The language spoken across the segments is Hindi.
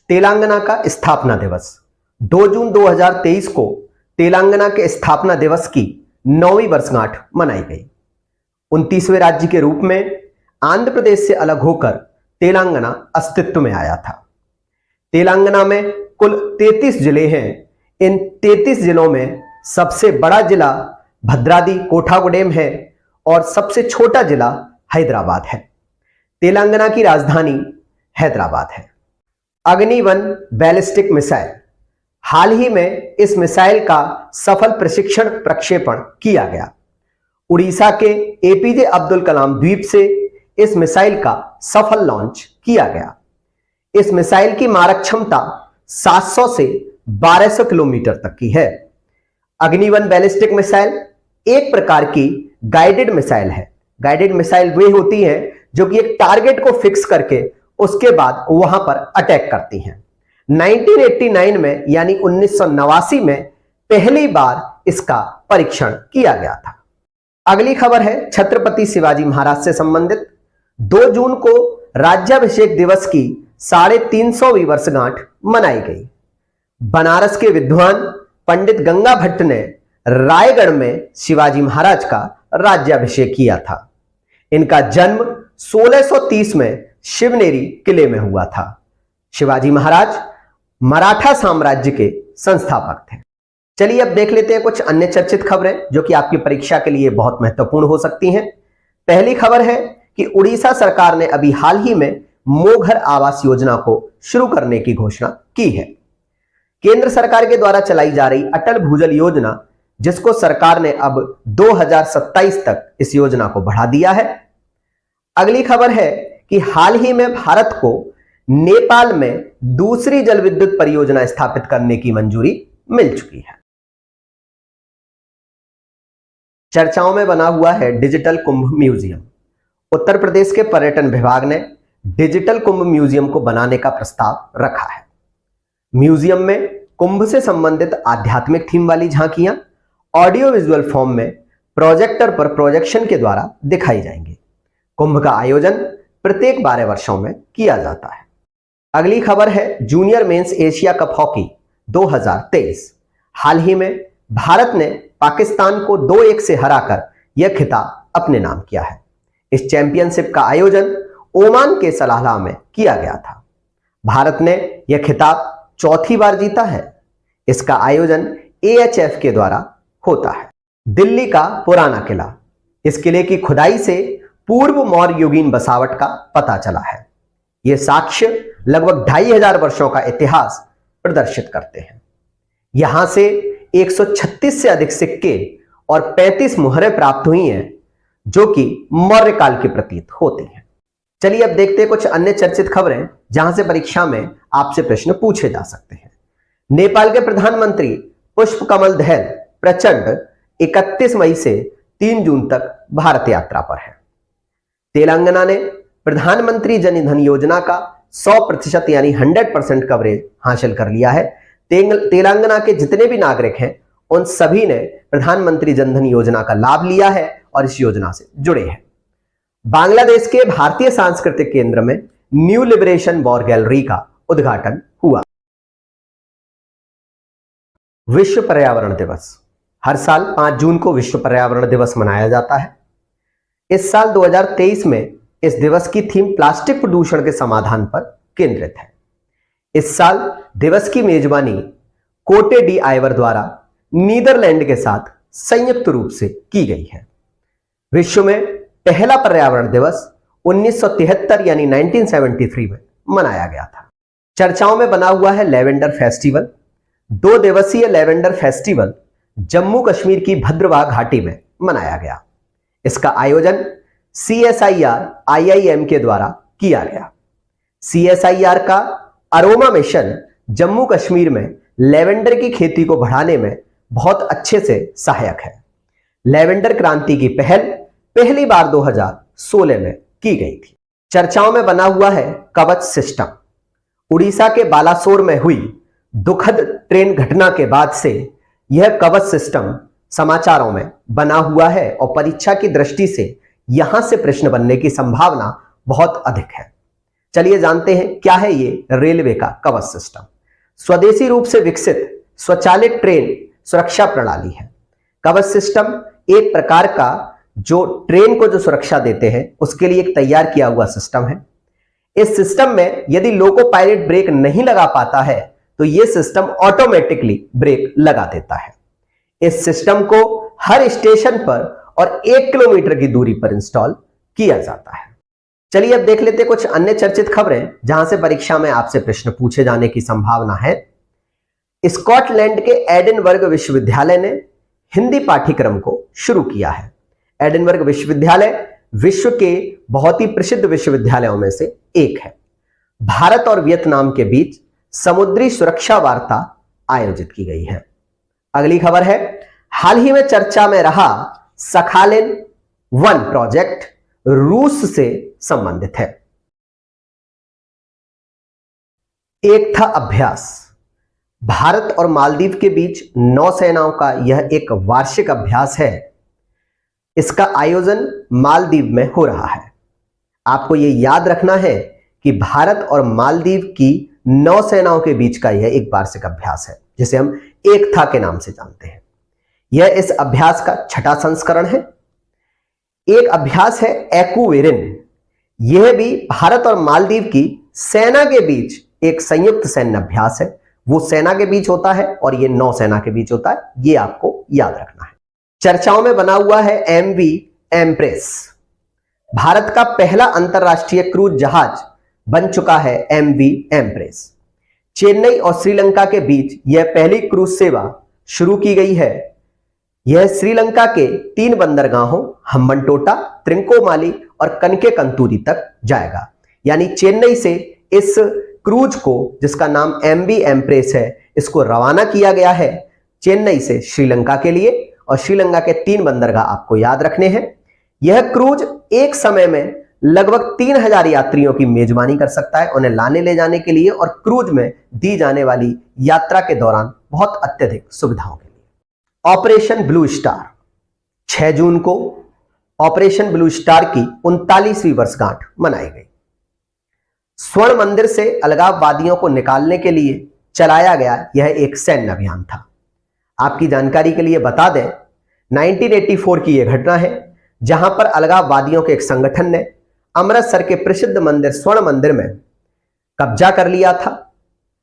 तेलंगाना का स्थापना दिवस 2 जून 2023 को तेलंगाना के स्थापना दिवस की 9वीं वर्षगांठ मनाई गई। 29वें राज्य के रूप में आंध्र प्रदेश से अलग होकर तेलंगाना अस्तित्व में आया था। तेलंगाना में कुल 33 जिले हैं। इन 33 जिलों में सबसे बड़ा जिला भद्राद्री कोठागुडेम है और सबसे छोटा जिला हैदराबाद है। तेलंगाना की राजधानी हैदराबाद है। अग्नि-1 बैलिस्टिक मिसाइल, हाल ही में इस मिसाइल का सफल प्रशिक्षण प्रक्षेपण किया गया। उड़ीसा के एपीजे अब्दुल कलाम द्वीप से इस मिसाइल का सफल लॉन्च किया गया। इस मिसाइल की मारक क्षमता 700 से 1200 किलोमीटर तक की है। अग्नि-1 बैलिस्टिक मिसाइल एक प्रकार की गाइडेड मिसाइल है। गाइडेड मिसाइल वे होती है जो कि एक टारगेट को फिक्स करके उसके बाद वहां पर अटैक करती हैं। 1989 में यानी 1989 में पहली बार इसका परीक्षण किया गया था। अगली खबर है छत्रपति शिवाजी महाराज से संबंधित। 2 जून को राज्याभिषेक दिवस की 350वीं वर्षगांठ मनाई गई। बनारस के विद्वान पंडित गंगा भट्ट ने रायगढ़ में शिवाजी महाराज का राज्याभिषेक किया था। इनका जन्म 1630 में शिवनेरी किले में हुआ था। शिवाजी महाराज मराठा साम्राज्य के संस्थापक थे। चलिए अब देख लेते हैं कुछ अन्य चर्चित खबरें जो कि आपकी परीक्षा के लिए बहुत महत्वपूर्ण हो सकती हैं। पहली खबर है कि उड़ीसा सरकार ने अभी हाल ही में मोघर आवास योजना को शुरू करने की घोषणा की है। केंद्र सरकार के द्वारा चलाई जा रही अटल भूजल योजना, जिसको सरकार ने अब 2027 तक इस योजना को बढ़ा दिया है। अगली खबर है कि हाल ही में भारत को नेपाल में दूसरी जल विद्युत परियोजना स्थापित करने की मंजूरी मिल चुकी है। चर्चाओं में बना हुआ है डिजिटल कुंभ म्यूजियम। उत्तर प्रदेश के पर्यटन विभाग ने डिजिटल कुंभ म्यूजियम को बनाने का प्रस्ताव रखा है। म्यूजियम में कुंभ से संबंधित आध्यात्मिक थीम वाली झांकियां ऑडियो विजुअल फॉर्म में प्रोजेक्टर पर प्रोजेक्शन के द्वारा दिखाई जाएंगे। कुंभ का आयोजन प्रत्येक 12 वर्षों में किया जाता है। अगली खबर है junior mains Asia cup hockey 2023। हाल ही में भारत ने पाकिस्तान को 2-1 से हराकर यह खिताब अपने नाम किया है। इस चैंपियनशिप का आयोजन ओमान के सलाला में किया गया था। भारत ने यह खिताब चौथी बार जीता है। इसका आयोजन AHF के द्वारा होता है। दिल्ली का पुराना किला, इस किले की खुदाई से पूर्व मौर्य युगीन बसावट का पता चला है। यह साक्ष्य लगभग 2500 वर्षों का इतिहास प्रदर्शित करते हैं। यहां से 136 से अधिक सिक्के और 35 मुहरें प्राप्त हुई हैं जो कि मौर्य काल के प्रतीत होती हैं। चलिए अब देखते हैं कुछ अन्य चर्चित खबरें जहां से परीक्षा में आपसे प्रश्न पूछे जा सकते हैं। नेपाल के प्रधानमंत्री पुष्पकमल दहल प्रचंड 31 मई से 3 जून तक भारत यात्रा पर है। तेलंगाना ने प्रधानमंत्री जन धन योजना का 100% यानी 100% कवरेज हासिल कर लिया है। तेलंगाना के जितने भी नागरिक हैं उन सभी ने प्रधानमंत्री जन धन योजना का लाभ लिया है और इस योजना से जुड़े हैं। बांग्लादेश के भारतीय सांस्कृतिक केंद्र में न्यू लिबरेशन वॉर गैलरी का उद्घाटन हुआ। विश्व पर्यावरण दिवस, हर साल 5 जून को विश्व पर्यावरण दिवस मनाया जाता है। इस साल 2023 में इस दिवस की थीम प्लास्टिक प्रदूषण के समाधान पर केंद्रित है। इस साल दिवस की मेजबानी कोटे डी आइवर द्वारा नीदरलैंड के साथ संयुक्त रूप से की गई है। विश्व में पहला पर्यावरण दिवस 1973 यानी 1973 में मनाया गया था। चर्चाओं में बना हुआ है लेवेंडर फेस्टिवल। 2 दिवसीय लेवेंडर फेस्टिवल जम्मू कश्मीर की भद्रवाह घाटी में मनाया गया। इसका आयोजन CSIR IIM के द्वारा किया गया। CSIR का अरोमा मिशन जम्मू कश्मीर में लेवेंडर की खेती को बढ़ाने में बहुत अच्छे से सहायक है। लेवेंडर क्रांति की पहली बार 2016 में की गई थी। चर्चाओं में बना हुआ है कवच सिस्टम। उड़ीसा के बालासोर में हुई दुखद ट्रेन घटना के बाद से यह कवच सिस्टम समाचारों में बना हुआ है और परीक्षा की दृष्टि से यहां से प्रश्न बनने की संभावना बहुत अधिक है। चलिए जानते हैं क्या है ये रेलवे का कवच सिस्टम। स्वदेशी रूप से विकसित स्वचालित ट्रेन सुरक्षा प्रणाली है। कवच सिस्टम एक प्रकार का जो ट्रेन को जो सुरक्षा देते हैं उसके लिए एक तैयार किया हुआ सिस्टम है। इस सिस्टम में यदि लोको पायलट ब्रेक नहीं लगा पाता है तो यह सिस्टम ऑटोमेटिकली ब्रेक लगा देता है। इस सिस्टम को हर स्टेशन पर और 1 किलोमीटर की दूरी पर इंस्टॉल किया जाता है। चलिए अब देख लेते हैं कुछ अन्य चर्चित खबरें जहां से परीक्षा में आपसे प्रश्न पूछे जाने की संभावना है। स्कॉटलैंड के एडिनबर्ग विश्वविद्यालय ने हिंदी पाठ्यक्रम को शुरू किया है। एडिनबर्ग विश्वविद्यालय विश्व के बहुत ही प्रसिद्ध विश्वविद्यालयों में से एक है। भारत और वियतनाम के बीच समुद्री सुरक्षा वार्ता आयोजित की गई है। अगली खबर है, हाल ही में चर्चा में रहा सखालिन 1 प्रोजेक्ट रूस से संबंधित है। एक था अभ्यास। भारत और मालदीव के बीच नौसेनाओं का यह एक वार्षिक अभ्यास है। इसका आयोजन मालदीव में हो रहा है। आपको यह याद रखना है कि भारत और मालदीव की नौसेनाओं के बीच का यह एक वार्षिक अभ्यास है जिसे हम एकता के नाम से जानते हैं। यह इस अभ्यास का 6वां संस्करण है। एक अभ्यास है एक्वेरिन। यह भी भारत और मालदीव की सेना के बीच एक संयुक्त सैन्य अभ्यास है। वो सेना के बीच होता है और यह नौसेना के बीच होता है, यह आपको याद रखना है। चर्चाओं में बना हुआ है MV एम्प्रेस। भारत का पहला अंतरराष्ट्रीय क्रूज जहाज बन चुका है MV एम्प्रेस। चेन्नई और श्रीलंका के बीच यह पहली क्रूज सेवा शुरू की गई है। यह श्रीलंका के 3 बंदरगाहों हम्बनटोटा, त्रिंकोमाली और कनकेकंतूरी तक जाएगा। यानी चेन्नई से इस क्रूज को, जिसका नाम MV एम्प्रेस है, इसको रवाना किया गया है चेन्नई से श्रीलंका के लिए। और श्रीलंका के 3 बंदरगाह आपको याद रखने हैं। यह क्रूज एक समय में लगभग 3000 यात्रियों की मेजबानी कर सकता है, उन्हें लाने ले जाने के लिए और क्रूज में दी जाने वाली यात्रा के दौरान बहुत अत्यधिक सुविधाओं के लिए। ऑपरेशन ब्लू स्टार 6 जून को ऑपरेशन ब्लू स्टार की 39वीं वर्षगांठ मनाई गई। स्वर्ण मंदिर से अलगाववादियों को निकालने के लिए चलाया गया यह एक सैन्य अभियान था। आपकी जानकारी के लिए बता दें, 1984 की यह घटना है जहां पर अलगाववादियों के एक संगठन ने अमृतसर के प्रसिद्ध मंदिर स्वर्ण मंदिर में कब्जा कर लिया था।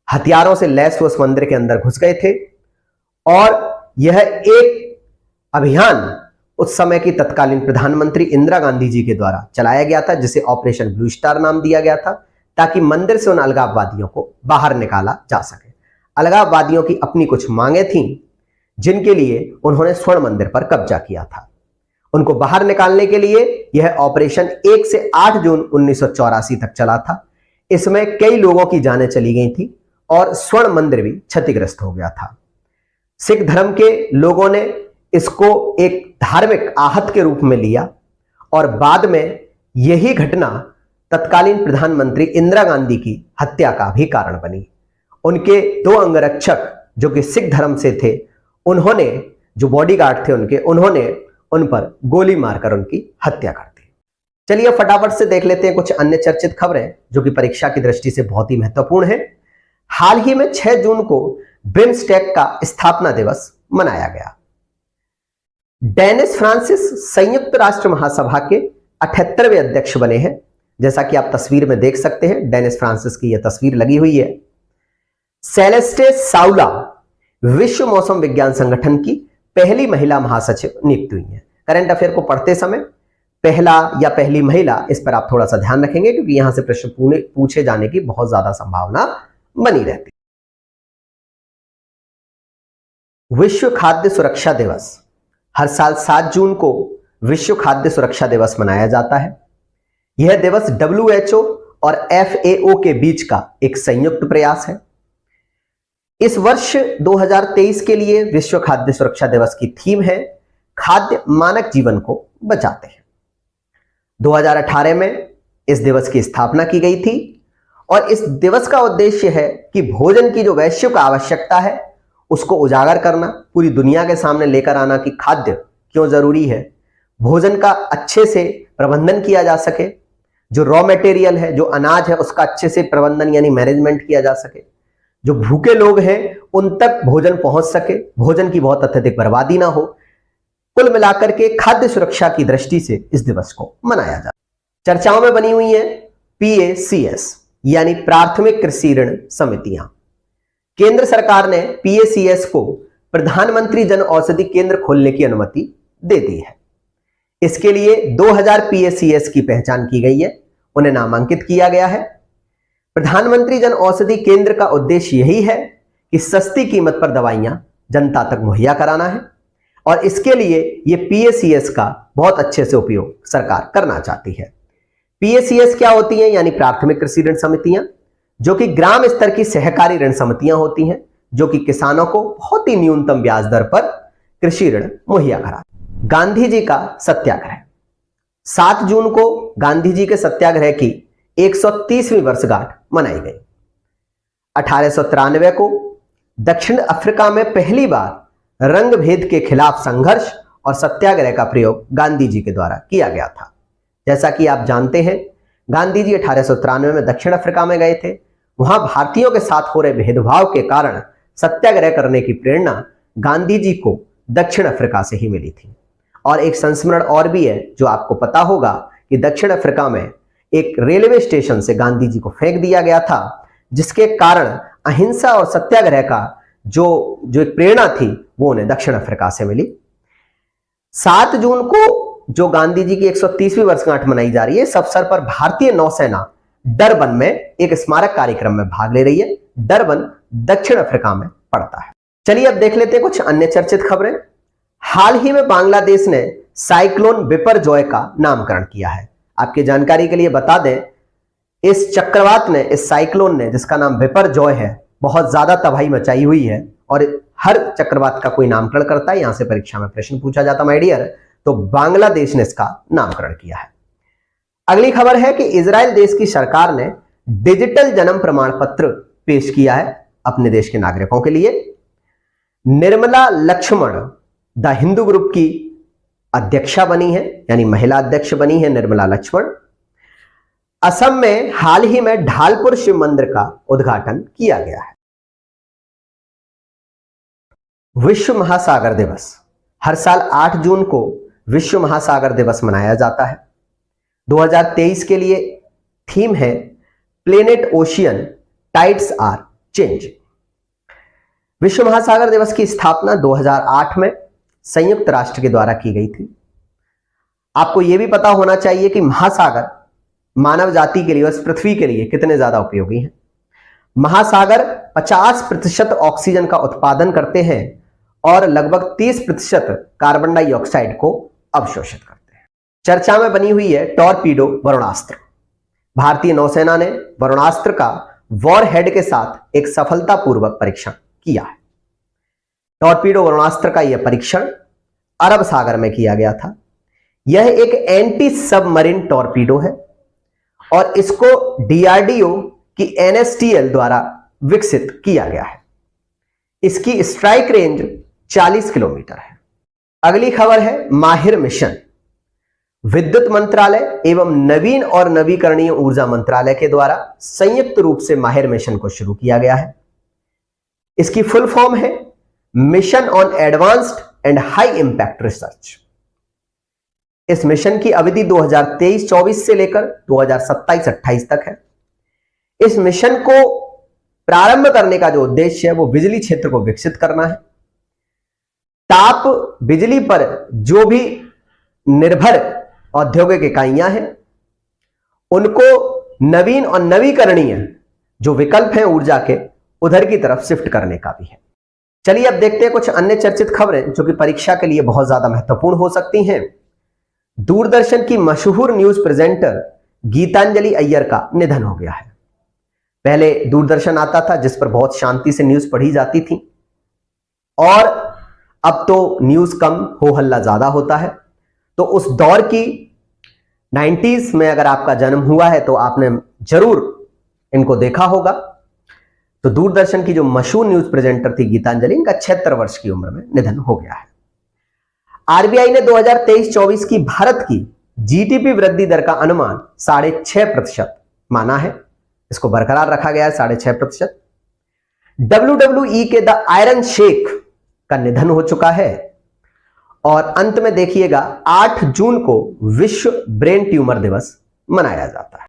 हथियारों से लैस उस मंदिर के अंदर घुस गए थे और यह एक अभियान उस समय की तत्कालीन प्रधानमंत्री इंदिरा गांधी जी के द्वारा चलाया गया था, जिसे ऑपरेशन ब्लू स्टार नाम दिया गया था, ताकि मंदिर से उन अलगाववादियों को बाहर निकाला जा सके। अलगाववादियों की अपनी कुछ मांगे थीं जिनके लिए उन्होंने स्वर्ण मंदिर पर कब्जा किया था। उनको बाहर निकालने के लिए यह ऑपरेशन 1 से 8 जून 1984 तक चला था। इसमें कई लोगों की जानें चली गई थी और स्वर्ण मंदिर भी क्षतिग्रस्त हो गया था। सिख धर्म के लोगों ने इसको एक धार्मिक आहत के रूप में लिया और बाद में यही घटना तत्कालीन प्रधानमंत्री इंदिरा गांधी की हत्या का भी कारण बनी। उनके 2 अंगरक्षक जो कि सिख धर्म से थे, उन्होंने, जो बॉडीगार्ड थे उनके, उन्होंने उन पर गोली मारकर उनकी हत्या कर दी। चलिए फटाफट से देख लेते हैं कुछ अन्य चर्चित खबरें जो कि परीक्षा की दृष्टि से बहुत ही महत्वपूर्ण है। हाल ही में 6 जून को बिम्स्टेक का स्थापना दिवस मनाया गया। डेनिस फ्रांसिस संयुक्त राष्ट्र महासभा के 78वें अध्यक्ष बने हैं। जैसा कि आप तस्वीर में देख सकते हैं, डेनिस फ्रांसिस की यह तस्वीर लगी हुई है। सेलेस्टे साउला विश्व मौसम विज्ञान संगठन की पहली महिला महासचिव नियुक्त हुई है। करंट अफेयर को पढ़ते समय पहला या पहली महिला, इस पर आप थोड़ा सा ध्यान रखेंगे क्योंकि यहां से प्रश्न पूछे जाने की बहुत ज्यादा संभावना बनी रहती है। विश्व खाद्य सुरक्षा दिवस हर साल 7 जून को विश्व खाद्य सुरक्षा दिवस मनाया जाता है। यह दिवस WHO और FAO के बीच का एक संयुक्त प्रयास है। इस वर्ष 2023 के लिए विश्व खाद्य सुरक्षा दिवस की थीम है खाद्य मानक जीवन को बचाते हैं। 2018 में इस दिवस की स्थापना की गई थी और इस दिवस का उद्देश्य है कि भोजन की जो वैश्विक आवश्यकता है उसको उजागर करना, पूरी दुनिया के सामने लेकर आना कि खाद्य क्यों जरूरी है, भोजन का अच्छे से प्रबंधन किया जा सके, जो रॉ मटेरियल है, जो अनाज है, उसका अच्छे से प्रबंधन यानी मैनेजमेंट किया जा सके, जो भूखे लोग हैं उन तक भोजन पहुंच सके, भोजन की बहुत अत्यधिक बर्बादी ना हो। कुल मिलाकर के खाद्य सुरक्षा की दृष्टि से इस दिवस को मनाया जाता है। चर्चाओं में बनी हुई है PACS यानी प्राथमिक कृषि ऋण समितियां। केंद्र सरकार ने PACS को प्रधानमंत्री जन औषधि केंद्र खोलने की अनुमति दे दी है। इसके लिए 2000 PACS की पहचान की गई है, उन्हें नामांकित किया गया है। प्रधानमंत्री जन औषधि केंद्र का उद्देश्य यही है कि सस्ती कीमत पर दवाइयां जनता तक मुहैया कराना है और इसके लिए यह PACS का बहुत अच्छे से उपयोग सरकार करना चाहती है। PACS क्या होती हैं? यानी प्राथमिक कृषि ऋण समितियां, जो कि ग्राम स्तर की सहकारी ऋण समितियां होती हैं, जो कि किसानों को बहुत ही न्यूनतम ब्याज दर पर कृषि ऋण मुहैया कराती। गांधी जी का सत्याग्रह। 7 जून को गांधी जी के सत्याग्रह की 130वीं वर्षगांठ मनाई गई। 1893 को दक्षिण अफ्रीका में पहली बार रंग भेद के खिलाफ संघर्ष और सत्याग्रह का प्रयोग गांधी जी के द्वारा किया गया था। जैसा कि आप जानते हैं, गांधी जी 1893 में दक्षिण अफ्रीका में गए थे। वहां भारतीयों के साथ हो रहे भेदभाव के कारण सत्याग्रह करने की प्रेरणा गांधी जी को दक्षिण अफ्रीका से ही मिली थी। और एक संस्मरण और भी है जो आपको पता होगा कि दक्षिण अफ्रीका में एक रेलवे स्टेशन से गांधी जी को फेंक दिया गया था, जिसके कारण अहिंसा और सत्याग्रह का जो एक प्रेरणा थी वो उन्हें दक्षिण अफ्रीका से मिली। 7 जून को जो गांधी जी की 130वीं वर्षगांठ मनाई जा रही है, इस अवसर पर भारतीय नौसेना डरबन में एक स्मारक कार्यक्रम में भाग ले रही है। डरबन दक्षिण अफ्रीका में पड़ता है। चलिए अब देख लेते हैं कुछ अन्य चर्चित खबरें। हाल ही में बांग्लादेश ने साइक्लोन बिपरजॉय का नामकरण किया है। आपकी जानकारी के लिए बता दें, इस चक्रवात ने, इस साइक्लोन ने, जिसका नाम बिपरजॉय है, बहुत ज्यादा तबाही मचाई हुई है। और हर चक्रवात का कोई नामकरण करता है, यहां से परीक्षा में प्रश्न पूछा जाता माय डियर, तो बांग्लादेश ने इसका नामकरण किया है। अगली खबर है कि इजराइल देश की सरकार ने डिजिटल जन्म प्रमाण पत्र पेश किया है अपने देश के नागरिकों के लिए। निर्मला लक्ष्मण द हिंदू ग्रुप की अध्यक्षा बनी है, यानी महिला अध्यक्ष बनी है निर्मला लक्ष्मण। असम में हाल ही में ढालपुर शिव मंदिर का उद्घाटन किया गया है। विश्व महासागर दिवस। हर साल 8 जून को विश्व महासागर दिवस मनाया जाता है। 2023 के लिए थीम है planet ocean tides are change. विश्व महासागर दिवस की स्थापना 2008 में संयुक्त राष्ट्र के द्वारा की गई थी। आपको यह भी पता होना चाहिए कि महासागर मानव जाति के लिए, उस पृथ्वी के लिए कितने ज्यादा उपयोगी हैं। महासागर 50% ऑक्सीजन का उत्पादन करते हैं और लगभग 30% कार्बन डाइऑक्साइड को अवशोषित करते हैं। चर्चा में बनी हुई है टॉर्पीडो वरुणास्त्र। भारतीय नौसेना ने वरुणास्त्र का वॉर हेड के साथ एक सफलतापूर्वक परीक्षण किया है। टॉर्पीडो वरुणास्त्र का यह परीक्षण अरब सागर में किया गया था। यह एक एंटी सबमरीन टॉर्पीडो है और इसको DRDO की NSTL द्वारा विकसित किया गया है। इसकी स्ट्राइक रेंज 40 किलोमीटर है। अगली खबर है माहिर मिशन। विद्युत मंत्रालय एवं नवीन और नवीकरणीय ऊर्जा मंत्रालय के द्वारा संयुक्त रूप से माहिर मिशन को शुरू किया गया है। इसकी फुल फॉर्म है mission on advanced and high impact research. इस मिशन की अवधि 2023-24 से लेकर 2027-28 तक है। इस मिशन को प्रारंभ करने का जो उद्देश्य है वो बिजली क्षेत्र को विकसित करना है। ताप बिजली पर जो भी निर्भर औद्योगिक इकाइयां हैं उनको नवीन और नवीकरणीय जो विकल्प हैं ऊर्जा के, उधर की तरफ शिफ्ट करने का भी है। चलिए अब देखते हैं कुछ अन्य चर्चित खबरें जो कि परीक्षा के लिए बहुत ज्यादा महत्वपूर्ण हो सकती हैं। दूरदर्शन की मशहूर न्यूज प्रेजेंटर गीतांजलि अय्यर का निधन हो गया है। पहले दूरदर्शन आता था जिस पर बहुत शांति से न्यूज पढ़ी जाती थी और अब तो न्यूज कम, हो हल्ला ज्यादा होता है। तो उस दौर की 90s में अगर आपका जन्म हुआ है तो आपने जरूर इनको देखा होगा। तो दूरदर्शन की जो मशहूर न्यूज प्रेजेंटर थी गीतांजलि, इनका 76 वर्ष की उम्र में निधन हो गया है। RBI ने 2023-24 की भारत की जीडीपी वृद्धि दर का अनुमान 6.5% माना है, इसको बरकरार रखा गया है 6.5%। WWE के द आयरन शेक का निधन हो चुका है। और अंत में देखिएगा 8 जून को विश्व ब्रेन ट्यूमर दिवस मनाया जाता है।